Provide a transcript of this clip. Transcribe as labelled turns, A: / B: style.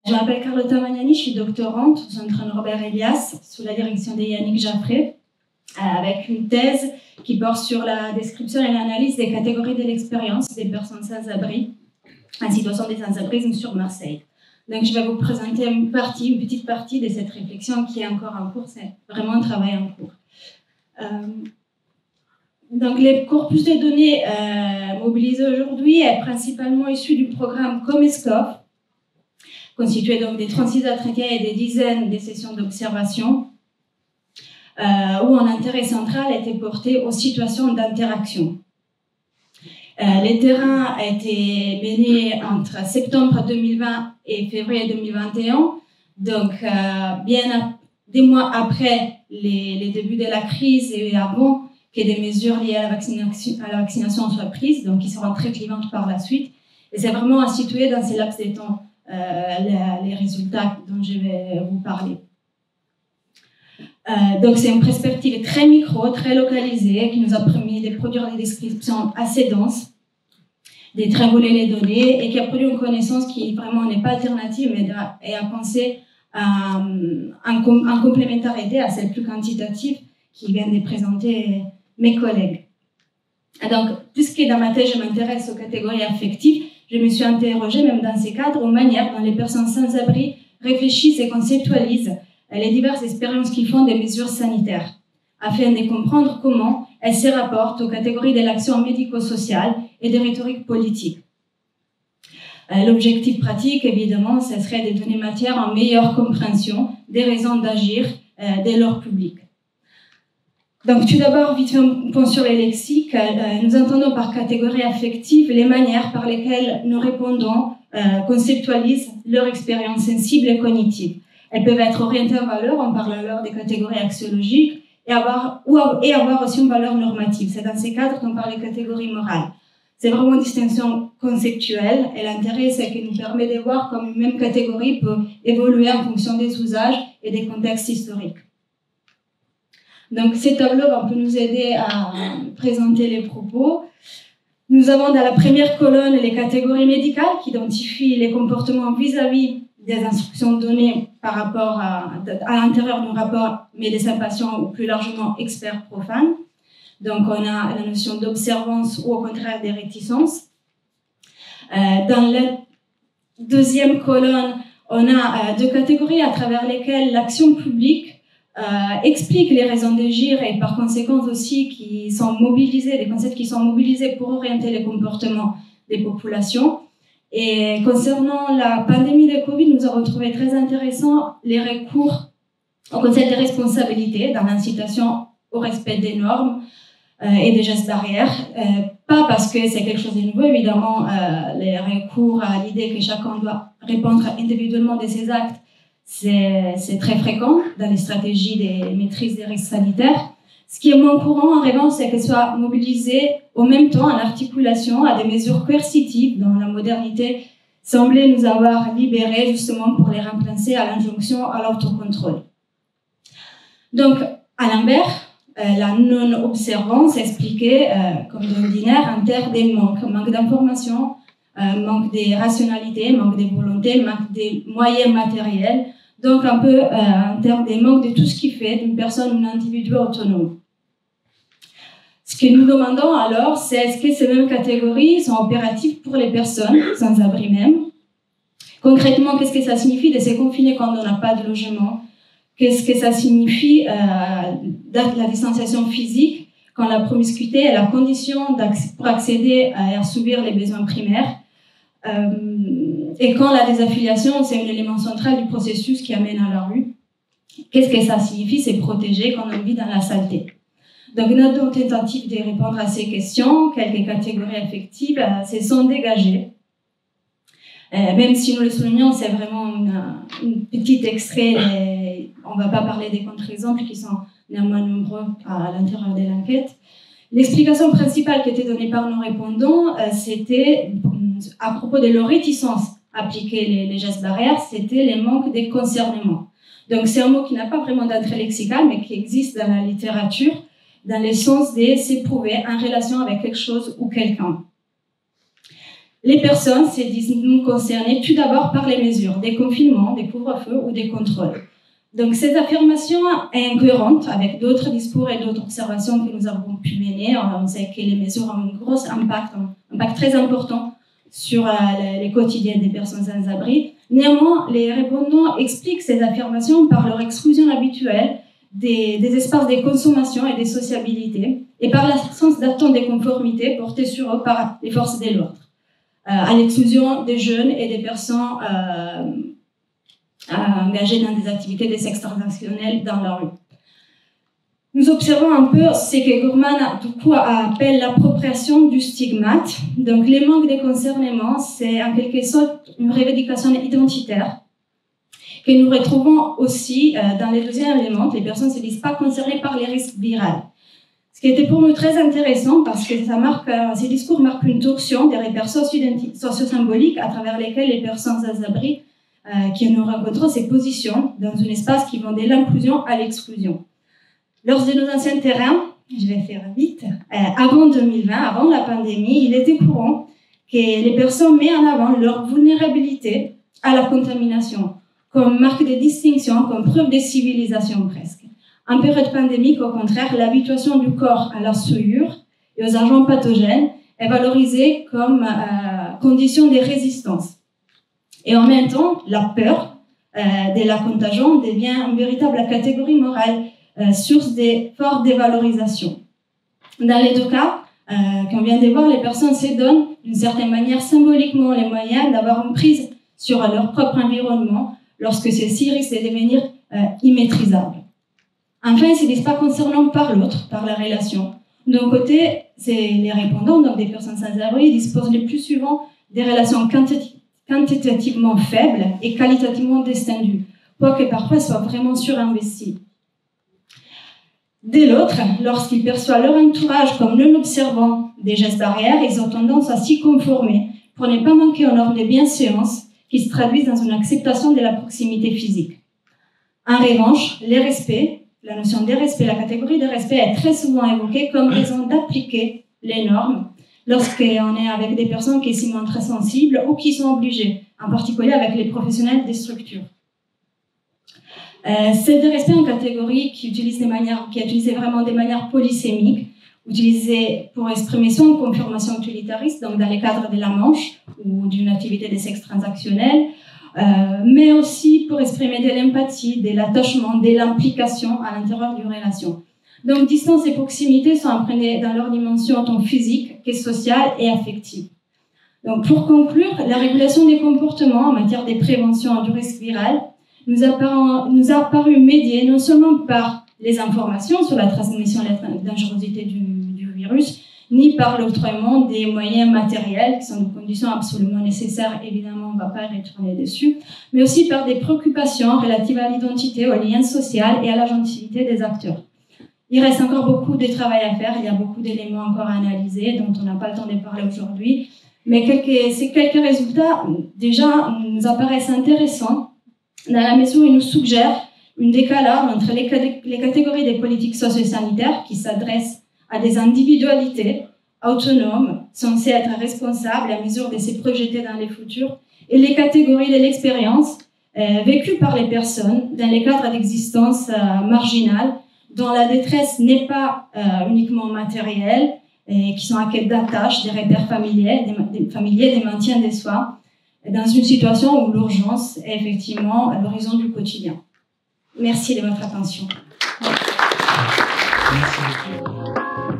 A: Je m'appelle Carlotta Magnani, je suis doctorante au Centre Norbert Elias, sous la direction de Yannick Jaffré, avec une thèse qui porte sur la description et l'analyse des catégories de l'expérience des personnes sans-abri en situation de sans-abrisme sur Marseille. Donc, je vais vous présenter une petite partie de cette réflexion qui est encore en cours, c'est vraiment un travail en cours. Donc, les corpus de données mobilisés aujourd'hui est principalement issu du programme Comescope, constitué donc des 36 entretiens et des dizaines de sessions d'observation, où un intérêt central était porté aux situations d'interaction. Les terrains a été menés entre septembre 2020 et février 2021, donc des mois après les débuts de la crise et avant que des mesures liées à la vaccination soient prises, donc qui seront très clivantes par la suite. Et c'est vraiment à situer dans ces laps de temps les résultats dont je vais vous parler. Donc c'est une perspective très micro, très localisée, qui nous a permis de produire des descriptions assez denses, de trianguler les données et qui a produit une connaissance qui vraiment n'est pas alternative mais est à penser en complémentarité à celle plus quantitative qui vient de présenter mes collègues. Donc, puisque dans ma thèse je m'intéresse aux catégories affectives, je me suis interrogée, même dans ces cadres, aux manières dont les personnes sans-abri réfléchissent et conceptualisent les diverses expériences qu'ils font des mesures sanitaires, afin de comprendre comment elles se rapportent aux catégories de l'action médico-sociale et des rhétoriques politiques. L'objectif pratique, évidemment, ce serait de donner matière à une meilleure compréhension des raisons d'agir de leur public. Donc, tout d'abord, vite fait un point sur les lexiques. Nous entendons par catégorie affective les manières par lesquelles nos répondants conceptualisent leur expérience sensible et cognitive. Elles peuvent être orientées en valeur, on parle alors des catégories axiologiques, et avoir aussi une valeur normative. C'est dans ces cadres qu'on parle de catégories morales. C'est vraiment une distinction conceptuelle, et l'intérêt, c'est qu'elle nous permet de voir comment une même catégorie peut évoluer en fonction des usages et des contextes historiques. Donc, ces tableaux vont nous aider à présenter les propos. Nous avons dans la première colonne les catégories médicales qui identifient les comportements vis-à-vis des instructions données par rapport à l'intérieur d'un rapport médecin-patient ou plus largement expert-profane. Donc, on a la notion d'observance ou au contraire des réticences. Dans la deuxième colonne, on a deux catégories à travers lesquelles l'action publique explique les raisons d'agir et par conséquent aussi qui sont mobilisés, des concepts qui sont mobilisés pour orienter les comportements des populations. Et concernant la pandémie de Covid, nous avons trouvé très intéressant les recours au concept de responsabilité dans l'incitation au respect des normes et des gestes barrières. Pas parce que c'est quelque chose de nouveau, évidemment, les recours à l'idée que chacun doit répondre individuellement de ses actes, c'est très fréquent dans les stratégies de maîtrise des risques sanitaires. Ce qui est moins courant, en revanche, c'est qu'elles soient mobilisées au même temps en articulation à des mesures coercitives dont la modernité semblait nous avoir libérés justement pour les remplacer à l'injonction à l'autocontrôle. Donc, à l'inverse, la non-observance expliquée, comme d'ordinaire, en termes des manque d'informations, manque de rationalité, manque de volonté, manque de moyens matériels, donc un peu en termes des manques de tout ce qui fait d'une personne un individu autonome. Ce que nous demandons alors, c'est est-ce que ces mêmes catégories sont opératives pour les personnes sans abri même? Concrètement, qu'est-ce que ça signifie de se confiner quand on n'a pas de logement? Qu'est-ce que ça signifie la distanciation physique quand la promiscuité est la condition pour accéder à assouvir les besoins primaires? Et quand la désaffiliation, c'est un élément central du processus qui amène à la rue, qu'est-ce que ça signifie? C'est protéger quand on vit dans la saleté. Donc, notre tentative de répondre à ces questions, quelques catégories affectives, se sont dégagées. Même si nous le soulignons, c'est vraiment une petite extrait, on ne va pas parler des contre-exemples qui sont néanmoins nombreux à l'intérieur de l'enquête. L'explication principale qui était donnée par nos répondants, c'était à propos de leur réticence à appliquer les gestes barrières, c'était les manques de concernement. Donc c'est un mot qui n'a pas vraiment d'entrée lexicale, mais qui existe dans la littérature, dans le sens de s'éprouver en relation avec quelque chose ou quelqu'un. Les personnes se disent nous concernées tout d'abord par les mesures, des confinements, des couvre-feux ou des contrôles. Donc cette affirmation est incohérente avec d'autres discours et d'autres observations que nous avons pu mener. On sait que les mesures ont un gros impact, un impact très important sur les quotidiens des personnes sans abri. Néanmoins, les répondants expliquent ces affirmations par leur exclusion habituelle des espaces de consommation et des sociabilités et par l'absence d'attente de conformité portée sur eux par les forces de l'ordre, à l'exclusion des jeunes et des personnes engagées dans des activités de sexe transactionnel dans la rue. Nous observons un peu ce que Gourman appelle l'appropriation du stigmate. Donc, les manques de concernement, c'est en quelque sorte une revendication identitaire que nous retrouvons aussi dans les deuxièmes éléments. Les personnes ne se disent pas concernées par les risques viraux. Ce qui était pour nous très intéressant parce que ces discours marquent une torsion des repères socio-symboliques à travers lesquels les personnes sans abri qui nous rencontrons se positionnent dans un espace qui vont de l'inclusion à l'exclusion. Lors de nos anciens terrains, je vais faire vite, avant 2020, avant la pandémie, il était courant que les personnes mettent en avant leur vulnérabilité à la contamination, comme marque de distinction, comme preuve de civilisation presque. En période pandémique, au contraire, l'habituation du corps à la souillure et aux agents pathogènes est valorisée comme condition de résistance. Et en même temps, la peur de la contagion devient une véritable catégorie morale, source de forte dévalorisation. Dans les deux cas, qu'on vient de voir, les personnes se donnent d'une certaine manière symboliquement les moyens d'avoir une prise sur leur propre environnement lorsque ceci risque de devenir immaîtrisable. Enfin, ils ne se disent pas concernés par l'autre, par la relation. D'un côté, c'est les répondants, donc des personnes sans abri, disposent le plus souvent des relations quantitativement faibles et qualitativement descendues, quoique parfois soient vraiment surinvesties. Dès l'autre, lorsqu'ils perçoivent leur entourage comme non observant des gestes barrières, ils ont tendance à s'y conformer pour ne pas manquer aux normes de bienséance qui se traduisent dans une acceptation de la proximité physique. En revanche, les respects, la notion de respect, la catégorie de respect est très souvent évoquée comme raison d'appliquer les normes lorsqu'on est avec des personnes qui s'y montrent sensibles ou qui sont obligées, en particulier avec les professionnels des structures. C'est de respect en catégorie qui est utilisé vraiment de manière polysémique, utilisé pour exprimer son confirmation utilitariste, donc dans le cadre de la manche ou d'une activité de sexe transactionnel, mais aussi pour exprimer de l'empathie, de l'attachement, de l'implication à l'intérieur d'une relation. Donc, distance et proximité sont imprégnées dans leur dimension tant physique que sociale et affective. Donc, pour conclure, la régulation des comportements en matière de prévention du risque viral nous a paru médiée non seulement par les informations sur la transmission et la dangerosité du virus, ni par l'octroiement des moyens matériels, qui sont des conditions absolument nécessaires, évidemment, on ne va pas retourner dessus, mais aussi par des préoccupations relatives à l'identité, au lien social et à l'agentivité des acteurs. Il reste encore beaucoup de travail à faire, il y a beaucoup d'éléments encore à analyser, dont on n'a pas le temps de parler aujourd'hui, mais ces quelques résultats, déjà, nous apparaissent intéressants, dans la mesure où ils nous suggèrent une décalage entre les catégories des politiques socio-sanitaires qui s'adressent à des individualités autonomes, censées être responsables à mesure de se projeter dans le futur, et les catégories de l'expérience vécues par les personnes dans les cadres d'existence marginale, dont la détresse n'est pas uniquement matérielle, et qui sont à quête d'attache, des repères familiers, des maintiens des soins, dans une situation où l'urgence est effectivement à l'horizon du quotidien. Merci de votre attention.
B: Merci beaucoup.